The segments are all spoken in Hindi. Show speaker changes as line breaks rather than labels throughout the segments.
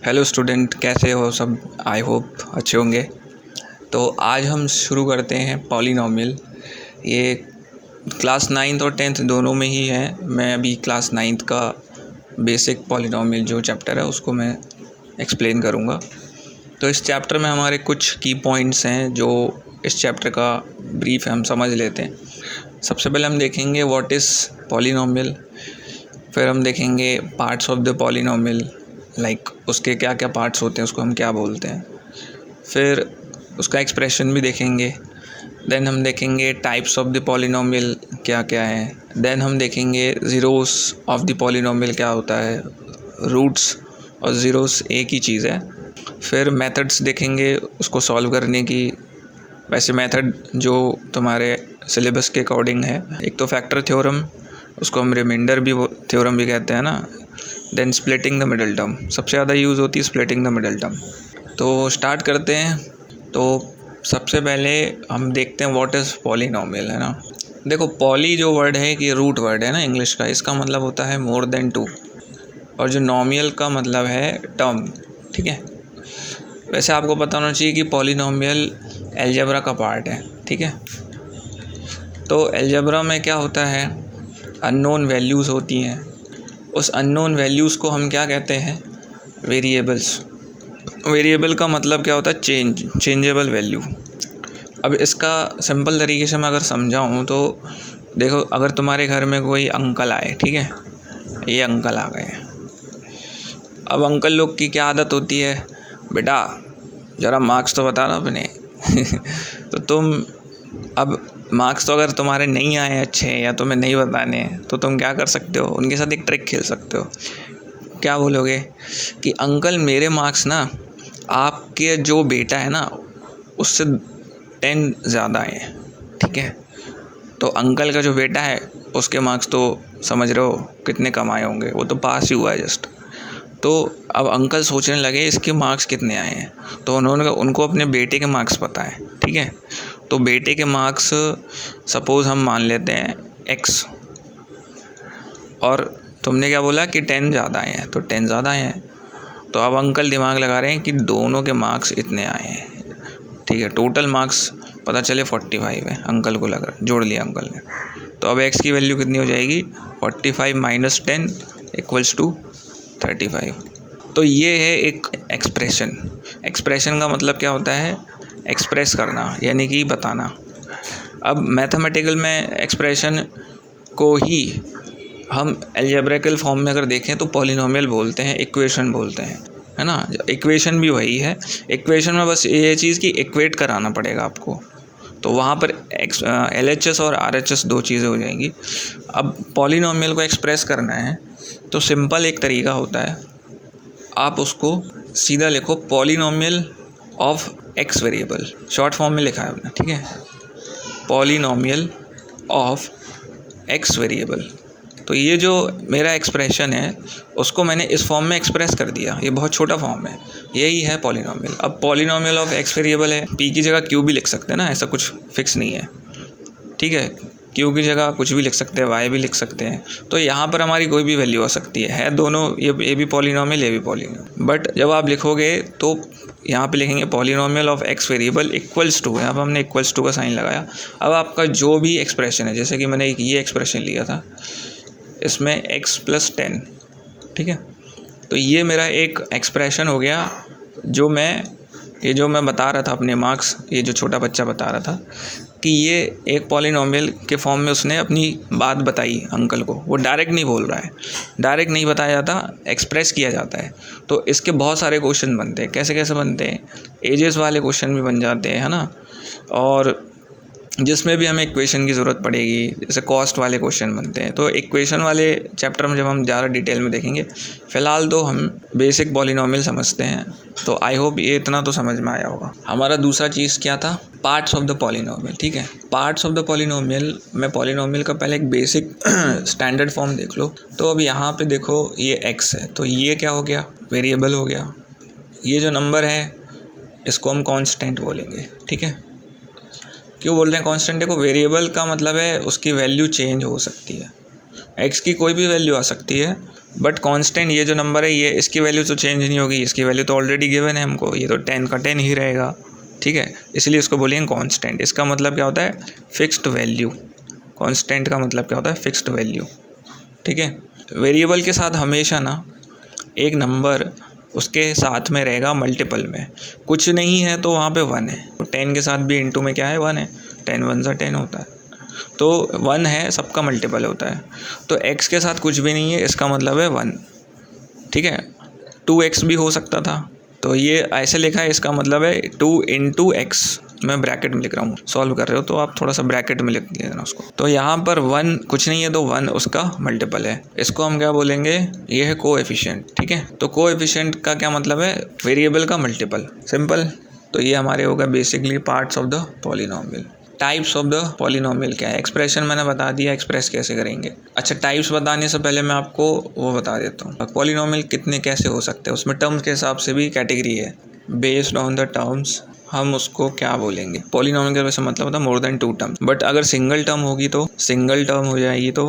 हेलो स्टूडेंट, कैसे हो सब? आई होप अच्छे होंगे। तो आज हम शुरू करते हैं पॉलिनॉमियल। ये क्लास 9th और 10th दोनों में ही है। मैं अभी क्लास 9th का बेसिक पॉलिनॉमियल जो चैप्टर है उसको मैं एक्सप्लेन करूँगा। तो इस चैप्टर में हमारे कुछ की पॉइंट्स हैं जो इस चैप्टर का ब्रीफ हम समझ लेते हैं। सबसे पहले हम देखेंगे व्हाट इज़ पॉलिनॉमियल, फिर हम देखेंगे parts of the polynomial, like उसके क्या क्या पार्ट्स होते हैं, उसको हम क्या बोलते हैं। फिर उसका एक्सप्रेशन भी देखेंगे। देन हम देखेंगे टाइप्स ऑफ द पॉलिनॉमियल क्या क्या है। देन हम देखेंगे ज़ीरोस ऑफ द पॉलिनॉमियल क्या होता है। रूट्स और ज़ीरोस एक ही चीज़ है। फिर मेथड्स देखेंगे उसको सॉल्व करने की। वैसे मेथड जो तुम्हारे सिलेबस के अकॉर्डिंग है, एक तो फैक्टर थ्योरम, उसको हम रिमाइंडर भी थ्योरम भी कहते हैं ना। Then splitting the middle term, सबसे ज़्यादा यूज़ होती है स्प्लिटिंग द मिडल टर्म। तो स्टार्ट करते हैं। तो सबसे पहले हम देखते हैं व्हाट इज़ पॉलिनॉमियल, है ना। देखो, पॉली जो वर्ड है कि रूट वर्ड है ना इंग्लिश का, इसका मतलब होता है मोर देन 2, और जो नॉमियल का मतलब है टर्म, ठीक है। वैसे आपको पता होना चाहिए कि पॉलिनॉमियल अलजेब्रा का पार्ट है, ठीक है। तो अलजेब्रा में क्या होता है, अननोन वैल्यूज़ होती हैं। उस अननोन वैल्यूज़ को हम क्या कहते हैं, वेरिएबल्स। वेरिएबल का मतलब क्या होता है, चेंजेबल वैल्यू। अब इसका सिंपल तरीके से मैं अगर समझाऊँ तो देखो, अगर तुम्हारे घर में कोई अंकल आए, ठीक है, ये अंकल आ गए। अब अंकल लोग की क्या आदत होती है, बेटा ज़रा मार्क्स तो बता दो अपने तो तुम, अब मार्क्स तो अगर तुम्हारे नहीं आए अच्छे या तुम्हें नहीं बताने हैं तो तुम क्या कर सकते हो, उनके साथ एक ट्रिक खेल सकते हो। क्या बोलोगे कि अंकल मेरे मार्क्स ना आपके जो बेटा है ना उससे 10 ज़्यादा आए हैं, ठीक है। तो अंकल का जो बेटा है उसके मार्क्स तो समझ रहे हो कितने कम आए होंगे, वो तो पास ही हुआ है जस्ट। तो अब अंकल सोचने लगे इसके मार्क्स कितने आए हैं, तो उनको अपने बेटे के मार्क्स पता है, ठीक है। तो बेटे के मार्क्स सपोज़ हम मान लेते हैं x, और तुमने क्या बोला कि 10 ज़्यादा आए हैं, तो 10 ज़्यादा आए हैं। तो अब अंकल दिमाग लगा रहे हैं कि दोनों के मार्क्स इतने आए हैं, ठीक है। टोटल मार्क्स पता चले 45 है, अंकल को लग रहा, जोड़ लिया अंकल ने। तो अब x की वैल्यू कितनी हो जाएगी, 45 माइनस 10 इक्वल्स टू 35। तो ये है एक एक्सप्रेशन। एक्सप्रेशन का मतलब क्या होता है, एक्सप्रेस करना, यानी कि बताना। अब मैथमेटिकल में एक्सप्रेशन को ही हम अलजेब्रिकल फॉर्म में अगर देखें तो पॉलिनॉमियल बोलते हैं, इक्वेशन बोलते हैं, है ना। इक्वेशन भी वही है। इक्वेशन में बस ये चीज़ कि इक्वेट कराना पड़ेगा आपको, तो वहाँ पर LHS और RHS दो चीज़ें हो जाएंगी। अब पॉलिनॉमियल को एक्सप्रेस करना है तो सिंपल एक तरीका होता है, आप उसको सीधा लिखो polynomial of x variable, short form में लिखा है हमने, ठीक है। Polynomial of x variable. तो ये जो मेरा एक्सप्रेशन है उसको मैंने इस फॉर्म में एक्सप्रेस कर दिया, ये बहुत छोटा फॉर्म है, यही है पॉलिनॉमियल। अब पॉलिनॉमियल ऑफ x वेरिएबल है, p की जगह q भी लिख सकते हैं ना, ऐसा कुछ फिक्स नहीं है, ठीक है। q की जगह कुछ भी लिख सकते हैं, y भी लिख सकते हैं। तो यहाँ पर हमारी कोई भी वैल्यू आ सकती है दोनों, ये भी पॉलिनॉमियल, ये भी पॉलिनॉमियल। बट जब आप लिखोगे तो यहाँ पे लिखेंगे polynomial of x variable equals to, यहाँ पर हमने इक्वल्स टू का साइन लगाया। अब आपका जो भी एक्सप्रेशन है, जैसे कि मैंने एक ये एक्सप्रेशन लिया था, इसमें x + 10, ठीक है। तो ये मेरा एक एक्सप्रेशन हो गया, जो मैं बता रहा था अपने मार्क्स, ये जो छोटा बच्चा बता रहा था कि ये एक पॉलिनॉमियल के फॉर्म में उसने अपनी बात बताई अंकल को। वो डायरेक्ट नहीं बोल रहा है, डायरेक्ट नहीं बताया जाता, एक्सप्रेस किया जाता है। तो इसके बहुत सारे क्वेश्चन बनते हैं। कैसे कैसे बनते हैं, एजेस वाले क्वेश्चन भी बन जाते हैं, है ना। और जिसमें भी हमें इक्वेशन की ज़रूरत पड़ेगी, जैसे कॉस्ट वाले क्वेश्चन बनते हैं। तो इक्वेशन वाले चैप्टर में जब हम ज़्यादा डिटेल में देखेंगे, फ़िलहाल तो हम बेसिक पॉलिनॉमियल समझते हैं। तो आई होप ये इतना तो समझ में आया होगा। हमारा दूसरा चीज़ क्या था, पार्ट्स ऑफ द पॉलिनॉमियल, ठीक है। पार्ट्स ऑफ द पॉलिनॉमियल में पॉलिनॉमियल का पहले एक बेसिक स्टैंडर्ड फॉर्म देख लो। तो अब यहाँ पे देखो, ये x है, तो ये क्या हो गया, वेरिएबल हो गया। ये जो नंबर है इसको हम कॉन्स्टेंट बोलेंगे, ठीक है। क्यों बोल रहे हैं कॉन्स्टेंट? देखो, वेरिएबल का मतलब है उसकी वैल्यू चेंज हो सकती है, एक्स की कोई भी वैल्यू आ सकती है, बट कांस्टेंट ये जो नंबर है ये इसकी वैल्यू तो चेंज नहीं होगी, इसकी वैल्यू तो ऑलरेडी गिवन है हमको, ये तो 10 का 10 ही रहेगा, ठीक है, इसलिए इसको बोलेंगे कांस्टेंट। इसका मतलब क्या होता है, फिक्स्ड वैल्यू। कांस्टेंट का मतलब क्या होता है, फिक्स्ड वैल्यू, ठीक है। वेरिएबल के साथ हमेशा ना एक नंबर उसके साथ में रहेगा मल्टीपल में, कुछ नहीं है तो वहाँ पे 1 है, तो 10 के साथ भी इंटू में क्या है, 1 है, 10 1 सा 10 होता है, तो 1 है, सबका मल्टीपल होता है। तो x के साथ कुछ भी नहीं है, इसका मतलब है 1, ठीक है। 2x भी हो सकता था, तो ये ऐसे लिखा है, इसका मतलब है 2 इंटू एक्स। मैं ब्रैकेट में लिख रहा हूँ, सॉल्व कर रहे हो तो आप थोड़ा सा ब्रैकेट में लिख लेना उसको। तो यहाँ पर 1 कुछ नहीं है, तो 1 उसका मल्टीपल है। इसको हम क्या बोलेंगे, ये है कोएफिशिएंट, ठीक है। तो कोएफिशिएंट का क्या मतलब है, वेरिएबल का मल्टीपल, सिंपल। तो ये हमारे होगा basically parts of the polynomial. Types of the polynomial क्या है, एक्सप्रेशन मैंने बता दिया, एक्सप्रेस कैसे करेंगे। अच्छा, टाइप्स बताने से पहले मैं आपको वो बता देता हूँ, पॉलिनोमियल कितने कैसे हो सकते हैं, उसमें टर्म्स के हिसाब से भी कैटेगरी है। बेस्ड ऑन द टर्म्स हम उसको क्या बोलेंगे, पॉलिनोमियल का वैसे मतलब होता है मोर देन 2 टर्म्स, बट अगर सिंगल टर्म होगी तो सिंगल टर्म हो जाएगी तो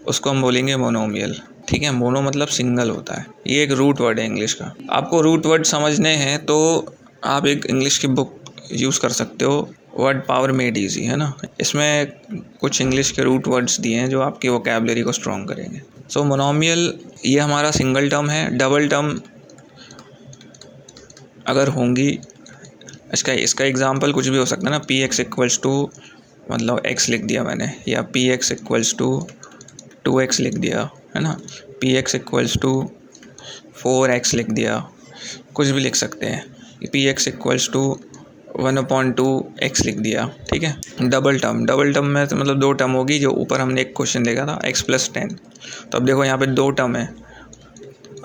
उसको हम बोलेंगे मोनोमियल, ठीक है। मोनो मतलब सिंगल होता है, ये एक रूट वर्ड है इंग्लिश का। आपको रूट वर्ड समझने हैं तो आप एक इंग्लिश की बुक यूज़ कर सकते हो, वर्ड पावर मेड ईजी, है ना। इसमें कुछ इंग्लिश के रूट वर्ड्स दिए हैं जो आपकी वोकैबुलरी को स्ट्रॉन्ग करेंगे। सो मोनोमियल ये हमारा सिंगल टर्म है। डबल टर्म अगर होंगी, इसका एग्जांपल कुछ भी हो सकता है ना, पी एक्स इक्वल्स टू मतलब x लिख दिया मैंने, या P x equals to 2x लिख दिया, है ना, P x equals to 4x लिख दिया, कुछ भी लिख सकते हैं, P x equals to 1/2x लिख दिया, ठीक है। डबल टर्म में तो मतलब 2 टर्म होगी, जो ऊपर हमने एक क्वेश्चन देखा था x + 10, तो अब देखो यहाँ पे 2 टर्म है।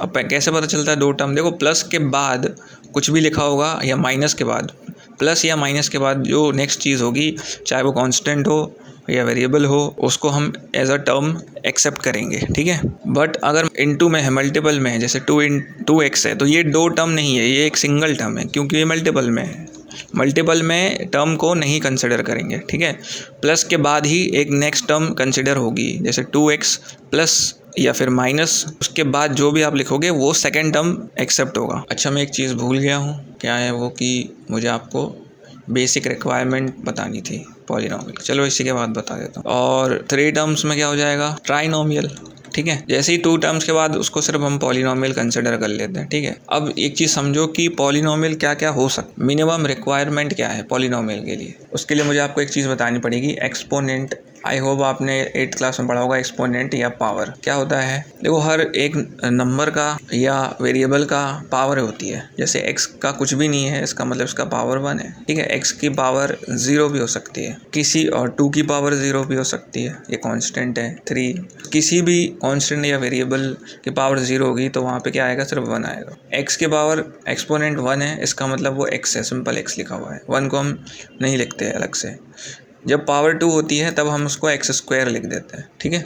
अब कैसे पता चलता है 2 टर्म, देखो प्लस के बाद कुछ भी लिखा होगा या माइनस के बाद, प्लस या माइनस के बाद जो नेक्स्ट चीज़ होगी, चाहे वो कांस्टेंट हो या वेरिएबल हो, उसको हम एज अ टर्म एक्सेप्ट करेंगे, ठीक है। बट अगर इनटू में है, मल्टीपल में है, जैसे 2x है, तो ये 2 टर्म नहीं है, ये एक सिंगल टर्म है, क्योंकि ये मल्टीपल में है। मल्टीपल में टर्म को नहीं कंसिडर करेंगे, ठीक है। प्लस के बाद ही एक नेक्स्ट टर्म कंसिडर होगी, जैसे 2x प्लस या फिर माइनस, उसके बाद जो भी आप लिखोगे वो सेकंड टर्म एक्सेप्ट होगा। अच्छा, मैं एक चीज़ भूल गया हूँ, क्या है वो, कि मुझे आपको बेसिक रिक्वायरमेंट बतानी थी पॉलिनोमियल, चलो इसी के बाद बता देता हूँ। और 3 टर्म्स में क्या हो जाएगा, ट्राइनोमियल, ठीक है। जैसे ही 2 टर्म्स के बाद उसको सिर्फ हम पॉलिनोमियल कंसिडर कर लेते हैं, ठीक है। अब एक चीज़ समझो कि पॉलिनोमियल क्या क्या हो सकता, मिनिमम रिक्वायरमेंट क्या है पॉलिनोमियल के लिए। उसके लिए मुझे आपको एक चीज़ बतानी पड़ेगी, एक्सपोनेंट। आई होप आपने 8th क्लास में पढ़ा होगा एक्सपोनेंट या पावर क्या होता है। देखो, हर एक नंबर का या वेरिएबल का पावर होती है, जैसे x का कुछ भी नहीं है, इसका मतलब इसका पावर 1 है, ठीक है। x की पावर 0 भी हो सकती है किसी, और 2 की पावर 0 भी हो सकती है, ये कांस्टेंट है। 3 किसी भी कांस्टेंट या वेरिएबल की पावर 0 होगी तो वहाँ पे क्या आएगा, सिर्फ 1 आएगा। x की पावर एक्सपोनेंट 1 है, इसका मतलब वो x है, सिंपल x लिखा हुआ है, 1 को हम नहीं लिखते अलग से। जब पावर 2 होती है तब हम उसको x² लिख देते हैं, ठीक है।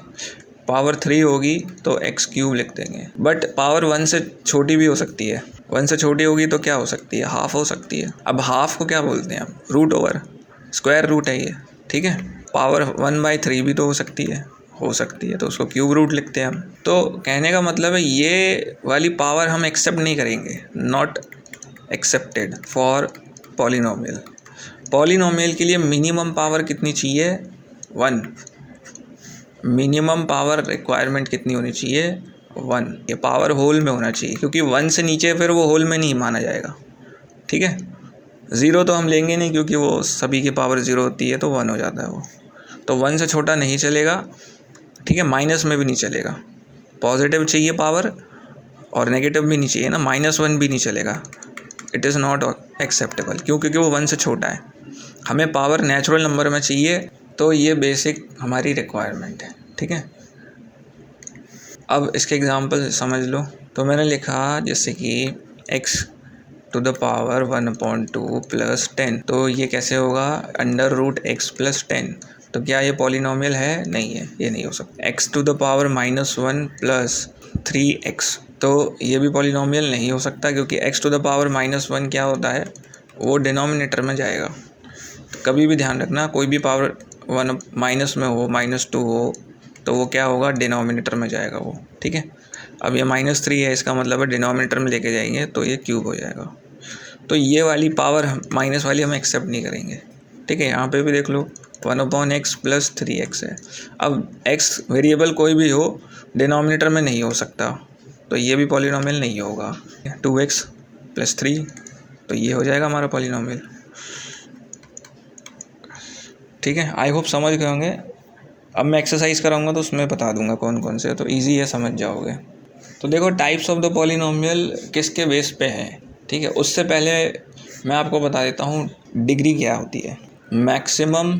पावर 3 होगी तो x³ लिख देंगे। बट पावर 1 से छोटी भी हो सकती है, 1 से छोटी होगी तो क्या हो सकती है, हाफ हो सकती है। अब हाफ को क्या बोलते हैं हम, रूट ओवर, स्क्वायर रूट है ये, ठीक है। पावर 1/3 भी तो हो सकती है, तो उसको क्यूब रूट लिखते हैं हम। तो कहने का मतलब है ये वाली पावर हम एक्सेप्ट नहीं करेंगे, not accepted for polynomial. Polynomial के लिए मिनिमम पावर कितनी चाहिए, 1। मिनिमम पावर रिक्वायरमेंट कितनी होनी चाहिए, 1। ये पावर होल में होना चाहिए, क्योंकि 1 से नीचे फिर वो होल में नहीं माना जाएगा, ठीक है। 0 तो हम लेंगे नहीं, क्योंकि वो सभी की पावर 0 होती है तो 1 हो जाता है वो, तो 1 से छोटा नहीं चलेगा, ठीक है। माइनस में भी नहीं चलेगा, पॉजिटिव चाहिए पावर और नेगेटिव भी नहीं चाहिए ना, -1 भी नहीं चलेगा, इट इज़ नॉट एक्सेप्टेबल, क्योंकि वो 1 से छोटा है। हमें पावर नेचुरल नंबर में चाहिए, तो ये बेसिक हमारी रिक्वायरमेंट है, ठीक है। अब इसके एग्जांपल समझ लो। तो मैंने लिखा जैसे कि x² 1/2 + 10, तो ये कैसे होगा, √x + 10। तो क्या ये पॉलिनोमियल है, नहीं है, ये नहीं हो सकता। x² -1 + 3x, तो ये भी पॉलिनोमियल नहीं हो सकता, क्योंकि x² -1 क्या होता है, वो डिनोमिनेटर में जाएगा। तो कभी भी ध्यान रखना, कोई भी पावर 1 माइनस में हो, -2 हो, तो वो क्या होगा, डिनोमिनेटर में जाएगा वो, ठीक है। अब ये -3 है, इसका मतलब है डिनोमिनेटर में लेके जाएंगे तो ये क्यूब हो जाएगा। तो ये वाली पावर माइनस वाली हम एक्सेप्ट नहीं करेंगे, ठीक है। यहाँ पे भी देख लो 1/x + 3x है। अब x वेरिएबल कोई भी हो, डिनोमिनेटर में नहीं हो सकता, तो ये भी पॉलिनोमियल नहीं होगा। 2x + 3, तो ये हो जाएगा हमारा पॉलिनोमियल, ठीक है। आई होप समझ गए होंगे। अब मैं एक्सरसाइज कराऊंगा तो उसमें बता दूंगा कौन कौन से, तो इजी है, समझ जाओगे। तो देखो टाइप्स ऑफ द पॉलिनोमियल किसके बेस पे हैं, ठीक है। उससे पहले मैं आपको बता देता हूँ डिग्री क्या होती है। Maximum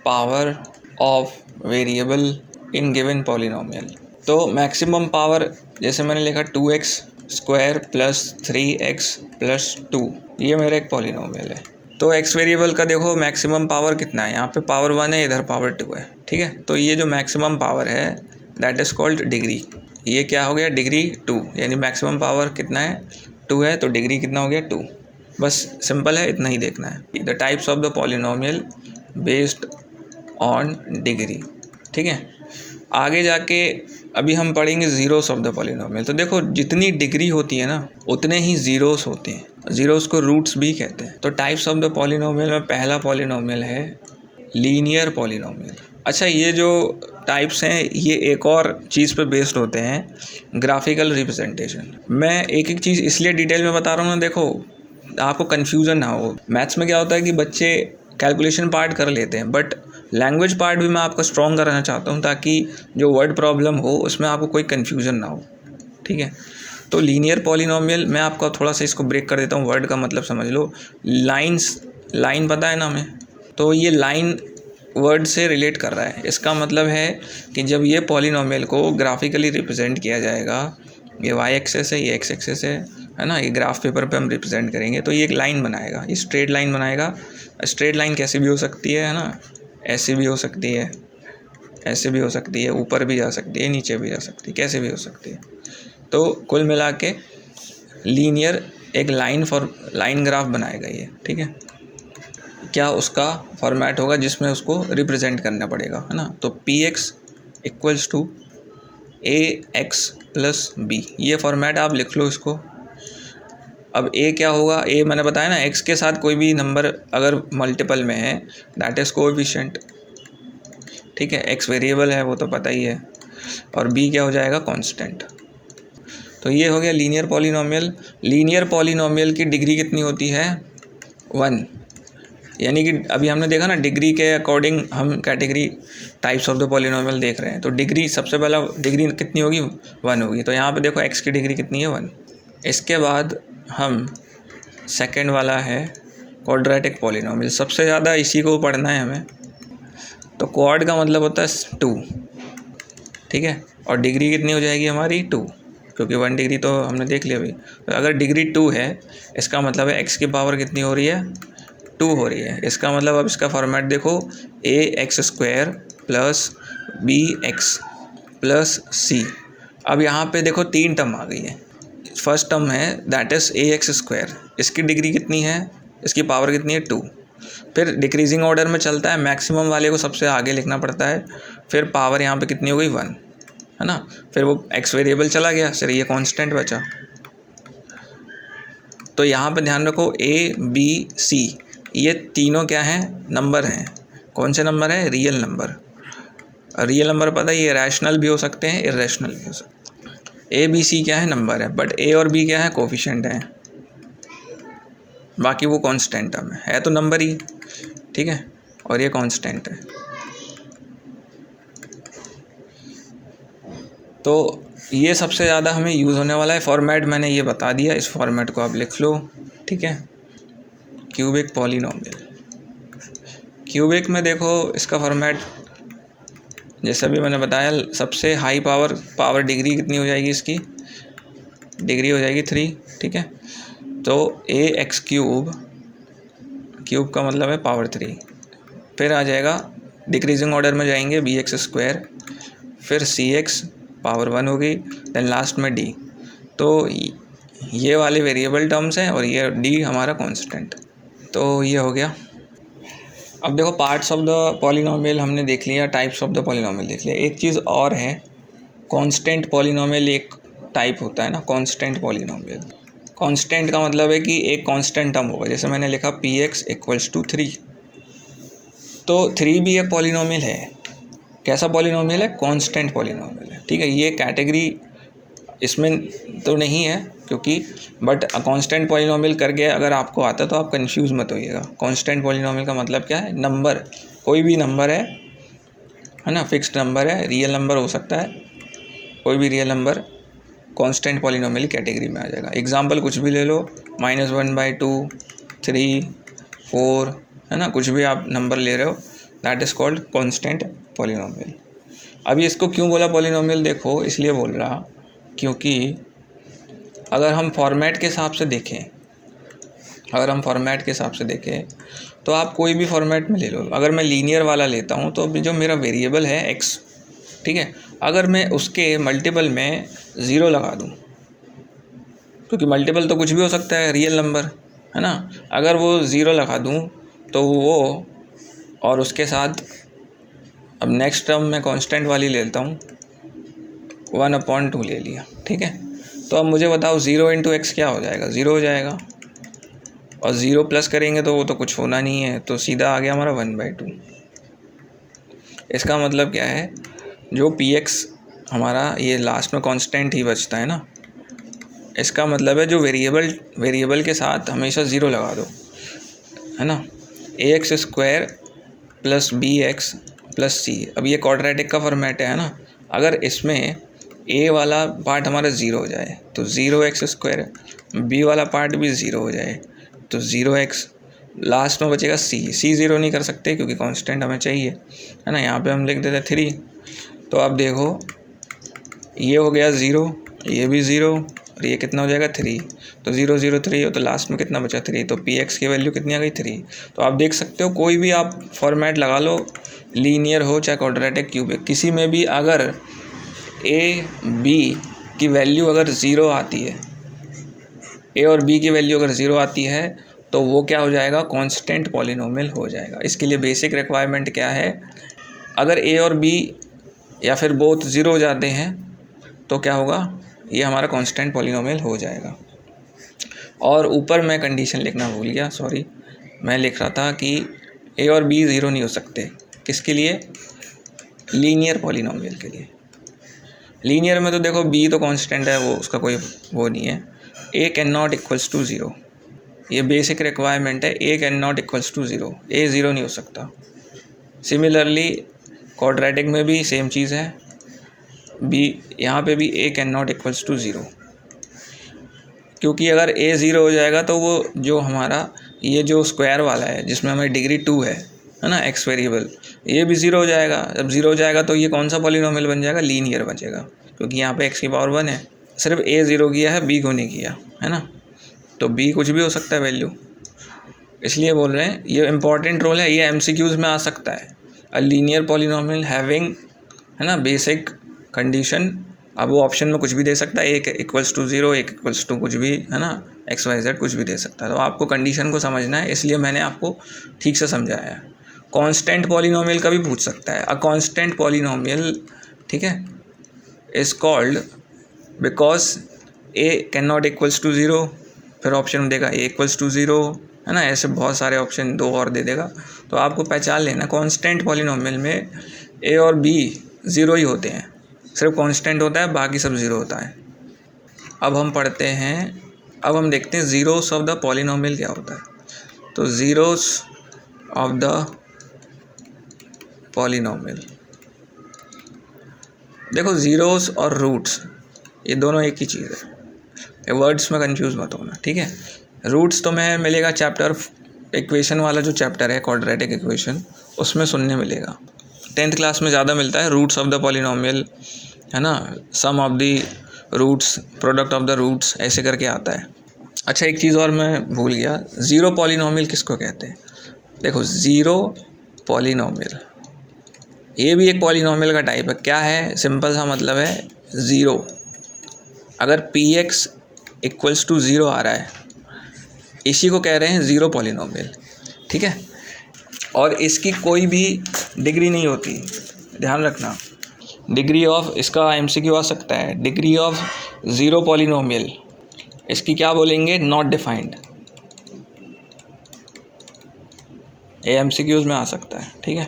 power of variable in given polynomial. तो मैक्सिमम पावर जैसे मैंने लिखा 2x² + 3x + 2, ये मेरा एक पॉलिनोमियल है। तो x वेरिएबल का देखो मैक्सिमम पावर कितना है, यहाँ पे पावर 1 है, इधर पावर 2 है, ठीक है। तो ये जो मैक्सिमम पावर है दैट इज़ कॉल्ड डिग्री। ये क्या हो गया, डिग्री 2, यानी मैक्सिमम पावर कितना है, 2 है, तो डिग्री कितना हो गया, 2। बस सिंपल है, इतना ही देखना है। The types of the polynomial based on degree, ठीक है। आगे जाके अभी हम पढ़ेंगे ज़ीरोस ऑफ द पॉलिनोमियल। तो देखो जितनी डिग्री होती है ना उतने ही ज़ीरोस होते हैं, ज़ीरोस को रूट्स भी कहते हैं। तो टाइप्स ऑफ द पॉलिनोमियल में पहला पॉलिनोमियल है लीनियर पॉलिनोमियल। अच्छा, ये जो टाइप्स हैं ये एक और चीज़ पे बेस्ड होते हैं, ग्राफिकल रिप्रेजेंटेशन। मैं एक एक चीज़ इसलिए डिटेल में बता रहा हूँ ना, देखो आपको कन्फ्यूज़न ना हो। मैथ्स में क्या होता है कि बच्चे कैलकुलेशन पार्ट कर लेते हैं, बट लैंग्वेज पार्ट भी मैं आपका स्ट्रॉन्ग कराना चाहता हूँ ताकि जो वर्ड प्रॉब्लम हो उसमें आपको कोई कन्फ्यूज़न ना हो, ठीक है। तो लीनियर पॉलिनोमियल मैं आपको थोड़ा सा इसको ब्रेक कर देता हूँ, वर्ड का मतलब समझ लो। लाइन पता है ना हमें, तो ये लाइन वर्ड से रिलेट कर रहा है। इसका मतलब है कि जब ये पॉलिनोमियल को ग्राफिकली रिप्रेजेंट किया जाएगा, ये y एक्सेस है, ये x एक्सेस है ना, ये ग्राफ पेपर पे हम रिप्रेजेंट करेंगे, तो ये एक लाइन बनाएगा, ये स्ट्रेट लाइन बनाएगा। स्ट्रेट लाइन कैसी भी हो सकती है ना, ऐसी भी हो सकती है, ऐसे भी हो सकती है, ऊपर भी जा सकती है, नीचे भी जा सकती है, कैसे भी हो सकती है। तो कुल मिला के लीनियर एक लाइन ग्राफ बनाएगा ये, ठीक है। क्या उसका फॉर्मेट होगा जिसमें उसको रिप्रेजेंट करना पड़ेगा, है ना। तो px = ax + b, ये फॉर्मेट आप लिख लो इसको। अब a क्या होगा, a मैंने बताया ना, x के साथ कोई भी नंबर अगर मल्टीपल में है दैट इज़ कोएफिशिएंट, ठीक है। x वेरिएबल है वो तो पता ही है, और b क्या हो जाएगा, कांस्टेंट। तो ये हो गया लीनियर पॉलिनोमियल। लीनियर पॉलिनोमियल की डिग्री कितनी होती है, 1। यानी कि अभी हमने देखा ना डिग्री के अकॉर्डिंग हम category types of the polynomial देख रहे हैं। तो डिग्री सबसे पहला डिग्री कितनी होगी, 1 होगी। तो यहाँ पे देखो x की डिग्री कितनी है, 1। इसके बाद हम सेकंड वाला है क्वाड्रेटिक पॉलिनोमियल। सबसे ज़्यादा इसी को पढ़ना है हमें। तो क्वाड का मतलब होता है 2, ठीक है। और डिग्री कितनी हो जाएगी हमारी, 2, क्योंकि 1 डिग्री तो हमने देख लिया अभी। तो अगर डिग्री 2 है इसका मतलब है x की पावर कितनी हो रही है, 2 हो रही है। इसका मतलब अब इसका फॉर्मेट देखो, ax² + bx + c। अब यहाँ पे देखो 3 टर्म आ गई है। फर्स्ट टर्म है दैट इज़ ax², इसकी डिग्री कितनी है, इसकी पावर कितनी है, 2। फिर डिक्रीजिंग ऑर्डर में चलता है, मैक्सिमम वाले को सबसे आगे लिखना पड़ता है। फिर पावर यहाँ पे कितनी हो गई, 1, है ना। फिर वो x वेरिएबल चला गया, फिर ये कांस्टेंट बचा। तो यहाँ पे ध्यान रखो a b c ये तीनों क्या हैं, नंबर हैं। कौन से नंबर है, रियल नंबर। रियल नंबर पता है, ये रैशनल भी हो सकते हैं, इरेशनल भी हो सकते हैं। a b c क्या है, नंबर है, बट a और b क्या है, कोफिशिएंट हैं। बाकी वो कांस्टेंट टर्म है तो नंबर ही, ठीक है, और ये कांस्टेंट है। तो ये सबसे ज़्यादा हमें यूज़ होने वाला है। फॉर्मेट मैंने ये बता दिया, इस फॉर्मेट को आप लिख लो, ठीक है। क्यूबिक पॉलिनोमियल, क्यूबिक में देखो इसका फॉर्मेट जैसा भी मैंने बताया, सबसे हाई पावर डिग्री कितनी हो जाएगी, इसकी डिग्री हो जाएगी 3, ठीक है। तो ax³ क्यूब का मतलब है पावर 3। फिर आ जाएगा डिक्रीजिंग ऑर्डर में जाएंगे bx², फिर cx पावर 1 होगी, देन लास्ट में d। तो ये वाले वेरिएबल टर्म्स हैं और ये d हमारा कांस्टेंट। तो ये हो गया। अब देखो पार्ट्स ऑफ द पॉलिनोमियल हमने देख लिया, टाइप्स ऑफ द पॉलिनोमियल देख लिया। एक चीज़ और है, कांस्टेंट पॉलिनोमियल एक टाइप होता है ना, कांस्टेंट पॉलिनोमियल। कांस्टेंट का मतलब है कि एक कांस्टेंट टर्म होगा, जैसे मैंने लिखा px इक्वल्स टू 3, तो 3 भी एक पॉलिनोमियल है। कैसा पॉलिनोमियल है? कांस्टेंट पॉलिनोमियल है, ठीक है। ये कैटेगरी इसमें तो नहीं है क्योंकि, बट कांस्टेंट पॉलिनोमियल करके अगर आपको आता तो आप कंफ्यूज मत होइएगा। कांस्टेंट पॉलिनोमियल का मतलब क्या है? नंबर, कोई भी नंबर है ना, फिक्स्ड नंबर है, रियल नंबर हो सकता है, कोई भी real number constant polynomial category में आ जाएगा। एग्जांपल कुछ भी ले लो, -1/2, 3, 4, है ना, कुछ भी आप नंबर ले रहे हो, that is called constant polynomial. अभी इसको क्यों बोला पॉलिनोमियल? देखो इसलिए बोल रहा क्योंकि अगर हम फॉर्मेट के हिसाब से देखें, तो आप कोई भी फॉर्मेट में ले लो। अगर मैं लीनियर वाला लेता हूँ तो अभी जो मेरा वेरिएबल है x, ठीक है, अगर मैं उसके मल्टीपल में 0 लगा दूँ, क्योंकि मल्टीपल तो कुछ भी हो सकता है, रियल नंबर है ना, अगर वो 0 लगा दूँ तो वो, और उसके साथ अब नेक्स्ट टर्म मैं कांस्टेंट वाली लेता हूँ, 1/2 ले लिया, ठीक है। तो अब मुझे बताओ 0 इंटू एक्स क्या हो जाएगा? 0 हो जाएगा, और 0 प्लस करेंगे तो वो तो कुछ होना नहीं है, तो सीधा आ गया हमारा 1/2। इसका मतलब क्या है? जो px हमारा ये लास्ट में कांस्टेंट ही बचता है ना, इसका मतलब है जो वेरिएबल के साथ हमेशा 0 लगा दो, है ना। ax² plus bx plus c, अब ये क्वाड्रेटिक का फॉर्मेट है ना, अगर इसमें a वाला पार्ट हमारा 0 हो जाए तो 0x², b वाला पार्ट भी 0 हो जाए तो 0x, लास्ट में बचेगा c 0 नहीं कर सकते क्योंकि कांस्टेंट हमें चाहिए, है ना। यहाँ पे हम लिख देते 3, तो अब देखो ये हो गया 0, ये भी 0, और ये कितना हो जाएगा 3, तो 0 0 3 हो, तो लास्ट में कितना बचा 3, तो px की वैल्यू कितनी आ गई 3। तो आप देख सकते हो कोई भी आप फॉर्मेट लगा लो, लीनियर हो चाहे क्वाड्रेटिक, क्यूबिक, किसी में भी अगर a b की वैल्यू अगर 0 आती है, a और b की वैल्यू अगर 0 आती है तो वो क्या हो जाएगा? कांस्टेंट पॉलिनोमियल हो जाएगा। इसके लिए बेसिक रिक्वायरमेंट क्या है? अगर a और b या फिर बोथ 0 हो जाते हैं तो क्या होगा? ये हमारा कांस्टेंट पॉलिनोमियल हो जाएगा। और ऊपर मैं कंडीशन लिखना भूल गया, सॉरी, मैं लिख रहा था कि a और b 0 नहीं हो सकते। किसके लिए? लीनियर पॉलिनोमियल के लिए। लीनियर में तो देखो b तो कांस्टेंट है, वो उसका कोई वो नहीं है। a can not equals to 0, ये बेसिक रिक्वायरमेंट है। a can not equals to 0, a 0 नहीं हो सकता। सिमिलरली क्वाड्रेटिक में भी सेम चीज़ है, b यहाँ पे भी a can not equals to 0, क्योंकि अगर a 0 हो जाएगा तो वो जो हमारा ये जो स्क्वायर वाला है जिसमें हमारी डिग्री 2 है ना, x वेरिएबल, ये भी 0 हो जाएगा। जब 0 हो जाएगा तो ये कौन सा पॉलिनोमियल बन जाएगा? लीनियर बचेगा, क्योंकि यहाँ पे x की पावर 1 है, सिर्फ a 0 किया है, b को नहीं किया, है ना। तो b कुछ भी हो सकता है वैल्यू, इसलिए बोल रहे हैं ये इंपॉर्टेंट रोल है, ये MCQs में आ सकता है। अ लीनियर पॉलिनोमियल हैविंग, है ना, बेसिक कंडीशन। अब वो ऑप्शन में कुछ भी दे सकता है, एक इक्वल्स टू 0, एक इक्वल्स टू कुछ भी, है ना, XYZ कुछ भी दे सकता है। तो आपको कंडीशन को समझना है, इसलिए मैंने आपको ठीक से समझाया है। कांस्टेंट पॉलिनोमियल का भी पूछ सकता है। अ कांस्टेंट पॉलिनोमियल, ठीक है, is called because a can not equals to 0, फिर ऑप्शन देगा a इक्वल्स टू 0, है ना, ऐसे बहुत सारे ऑप्शन 2 और दे देगा। तो आपको पहचान लेना कांस्टेंट पॉलिनोमियल में a और b 0 ही होते हैं, सिर्फ कांस्टेंट होता है, बाकी सब 0 होता है। अब हम पढ़ते हैं, अब हम देखते हैं ज़ीरोस ऑफ द पॉलिनोमियल क्या होता है। तो ज़ीरोस ऑफ द पॉलिनोमियल, देखो ज़ीरोस और रूट्स ये दोनों एक ही चीज़ है, ये वर्ड्स में कंफ्यूज मत होना, ठीक है। रूट्स तो मैं मिलेगा चैप्टर इक्वेशन वाला, जो चैप्टर है क्वाड्रेटिक इक्वेशन, उसमें सुनने मिलेगा। 10th क्लास में ज़्यादा मिलता है रूट्स ऑफ द पॉलिनोमियल, है ना, sum of the roots, product of the roots, ऐसे करके आता है। अच्छा, एक चीज़ और मैं भूल गया, ज़ीरो पॉलिनोमियल किसको कहते हैं? देखो ज़ीरो पॉलिनोमियल ये भी एक पॉलिनोमियल का टाइप है। क्या है? सिंपल सा मतलब है ज़ीरो, अगर px इक्वल्स टू 0 आ रहा है, इसी को कह रहे हैं ज़ीरो पॉलिनोमियल, ठीक है। और इसकी कोई भी डिग्री नहीं होती, ध्यान रखना। डिग्री ऑफ, इसका एमसीक्यू आ सकता है, डिग्री ऑफ ज़ीरो पॉलिनोमियल, इसकी क्या बोलेंगे, नॉट डिफाइंड। ये एमसीक्यूज़ में आ सकता है, ठीक है।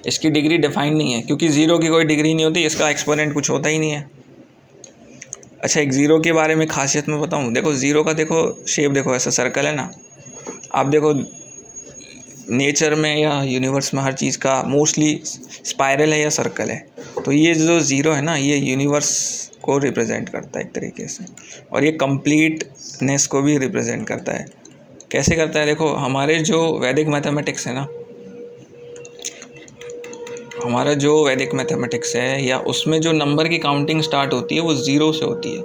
इसकी डिग्री डिफाइंड नहीं है क्योंकि ज़ीरो की कोई डिग्री नहीं होती, इसका एक्सपोनेंट कुछ होता ही नहीं है। अच्छा, एक ज़ीरो के बारे में खासियत मैं बताऊँ। देखो ज़ीरो का देखो शेप, देखो ऐसा सर्कल है ना। आप देखो नेचर में या यूनिवर्स में हर चीज़ का मोस्टली स्पाइरल है या सर्कल है। तो ये जो ज़ीरो है ना, ये यूनिवर्स को रिप्रेजेंट करता है एक तरीके से, और ये कंप्लीटनेस को भी रिप्रेजेंट करता है। कैसे करता है, देखो हमारे जो वैदिक मैथमेटिक्स है ना, हमारा जो वैदिक मैथमेटिक्स है या उसमें जो नंबर की काउंटिंग स्टार्ट होती है वो ज़ीरो से होती है।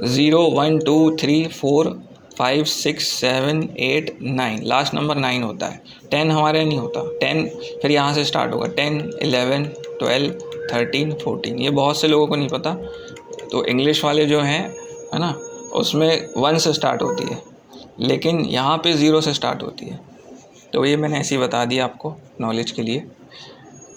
0 1 2 3 4 5 6 7 8 9, लास्ट नंबर 9 होता है। 10 हमारे नहीं होता, 10 फिर यहाँ से स्टार्ट होगा, 10 11 12 13 14। ये बहुत से लोगों को नहीं पता। तो इंग्लिश वाले जो हैं, है ना, उसमें 1 से स्टार्ट होती है, लेकिन यहाँ पे 0 से स्टार्ट होती है। तो ये मैंने ऐसे ही बता दिया आपको नॉलेज के लिए।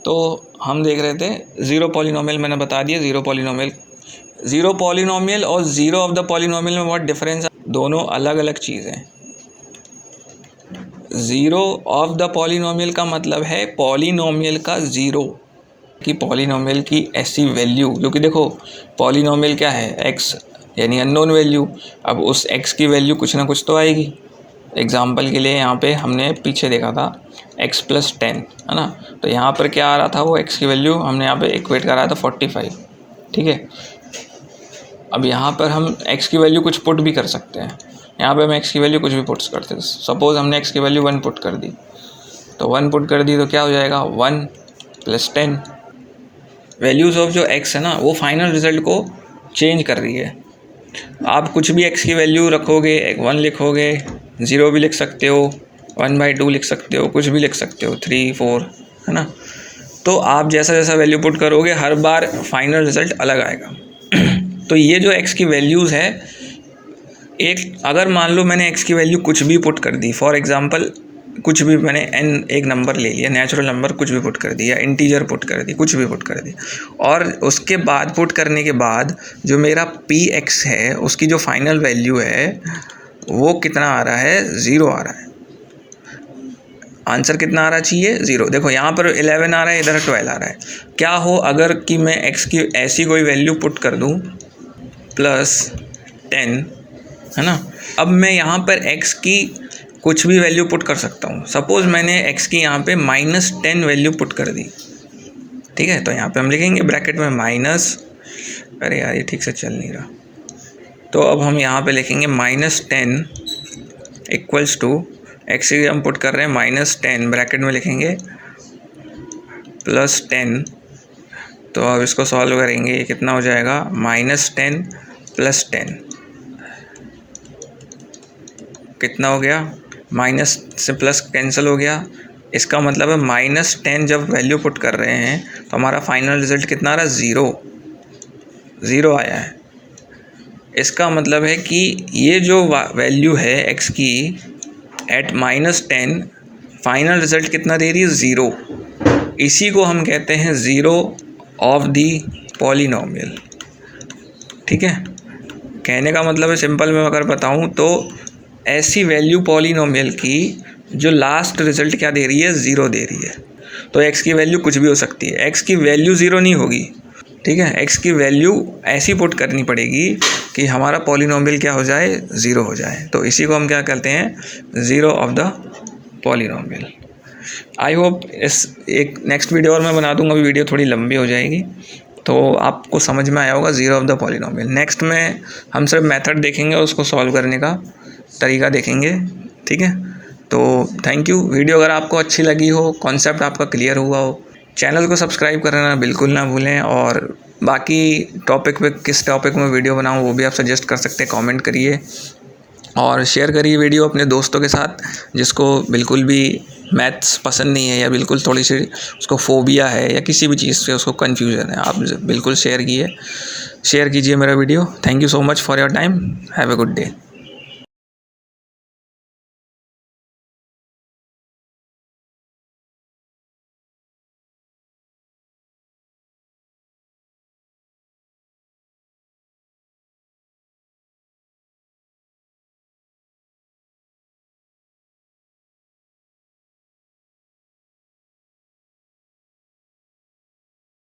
तो हम देख रहे थे ज़ीरो पॉलिनोमियल, मैंने बता दिया ज़ीरो पॉलिनोमियल और ज़ीरो ऑफ द पॉलिनोमियल में बहुत डिफरेंस है, दोनों अलग अलग चीज़ें हैं। ज़ीरो ऑफ द पॉलिनोमियल का मतलब है पॉलिनोमियल का ज़ीरो, कि पॉलिनोमियल की ऐसी वैल्यू, क्योंकि देखो पॉलिनोमियल क्या है, एक्स यानी अननोन वैल्यू। अब उस एक्स की वैल्यू कुछ ना कुछ तो आएगी। एग्जाम्पल के लिए यहाँ पे हमने पीछे देखा था x + 10, है ना। तो यहाँ पर क्या आ रहा था, वो x की वैल्यू हमने यहाँ पे इक्वेट करा था 45, ठीक है। अब यहाँ पर हम x की वैल्यू कुछ पुट भी कर सकते हैं। यहाँ पे हम x की वैल्यू कुछ भी पुट करते हैं। सपोज़ हमने x की वैल्यू 1 पुट कर दी, तो 1 पुट कर दी तो क्या हो जाएगा, 1 + 10। वैल्यूज़ ऑफ जो x है ना, वो फाइनल रिजल्ट को चेंज कर रही है। आप कुछ भी x की वैल्यू रखोगे, 1 लिखोगे, 0 भी लिख सकते हो, 1/2 लिख सकते हो, कुछ भी लिख सकते हो, 3 4, है ना। तो आप जैसा जैसा वैल्यू पुट करोगे हर बार फाइनल रिज़ल्ट अलग आएगा। तो ये जो x की वैल्यूज़ है, एक अगर मान लो मैंने x की वैल्यू कुछ भी पुट कर दी, फॉर एग्ज़ाम्पल कुछ भी मैंने n एक नंबर ले लिया, नेचुरल नंबर कुछ भी पुट कर दिया, इंटीजर पुट कर दी, कुछ भी पुट कर दी, और उसके बाद पुट करने के बाद जो मेरा px है उसकी जो फाइनल वैल्यू है वो कितना आ रहा है, 0 आ रहा है। आंसर कितना आ रहा चाहिए, 0। देखो यहाँ पर 11 आ रहा है, इधर 12 आ रहा है। क्या हो अगर कि मैं x की ऐसी कोई वैल्यू पुट कर दूँ +10, है ना। अब मैं यहाँ पर x की कुछ भी वैल्यू पुट कर सकता हूँ। सपोज़ मैंने x की यहाँ पे -10 वैल्यू पुट कर दी, ठीक है। तो यहाँ पे हम लिखेंगे ब्रैकेट में माइनस, अरे यार ये ठीक से चल नहीं रहा, तो अब हम यहाँ पे लिखेंगे -10 = x की हम पुट कर रहे हैं -10, ब्रैकेट में लिखेंगे +10। तो अब इसको सॉल्व करेंगे, ये कितना हो जाएगा, -10 + 10 कितना हो गया, माइनस से प्लस कैंसिल हो गया। इसका मतलब है -10 जब वैल्यू पुट कर रहे हैं तो हमारा फाइनल रिज़ल्ट कितना आ रहा है, 0 आया है। इसका मतलब है कि ये जो वैल्यू है x की एट -10, फाइनल रिज़ल्ट कितना दे रही है, 0। इसी को हम कहते हैं ज़ीरो ऑफ दी पॉलिनोमियल, ठीक है। कहने का मतलब है, सिंपल में अगर बताऊं तो ऐसी वैल्यू पॉलिनोमियल की जो लास्ट रिज़ल्ट क्या दे रही है, 0 दे रही है। तो x की वैल्यू कुछ भी हो सकती है, x की वैल्यू 0 नहीं होगी, ठीक है। x की वैल्यू ऐसी पुट करनी पड़ेगी कि हमारा पॉलिनोमियल क्या हो जाए, 0 हो जाए। तो इसी को हम क्या कहते हैं, zero of the polynomial. I hope इस एक नेक्स्ट वीडियो और मैं बना दूंगा, अभी वीडियो थोड़ी लंबी हो जाएगी, तो आपको समझ में आया होगा zero of the polynomial. Next में हम सिर्फ मेथड देखेंगे, उसको सॉल्व करने का तरीका देखेंगे, ठीक है। तो थैंक यू। वीडियो अगर आपको अच्छी लगी हो, कॉन्सेप्ट आपका क्लियर हुआ हो, चैनल को सब्सक्राइब करना बिल्कुल ना भूलें। और बाकी टॉपिक पे किस टॉपिक में वीडियो बनाऊँ वो भी आप सजेस्ट कर सकते हैं, कमेंट करिए और शेयर करिए वीडियो अपने दोस्तों के साथ जिसको बिल्कुल भी मैथ्स पसंद नहीं है या बिल्कुल थोड़ी सी उसको फोबिया है या किसी भी चीज़ से उसको कन्फ्यूज़न है। आप बिल्कुल शेयर कीजिए मेरा video. Thank you so much for your time. Have a good day.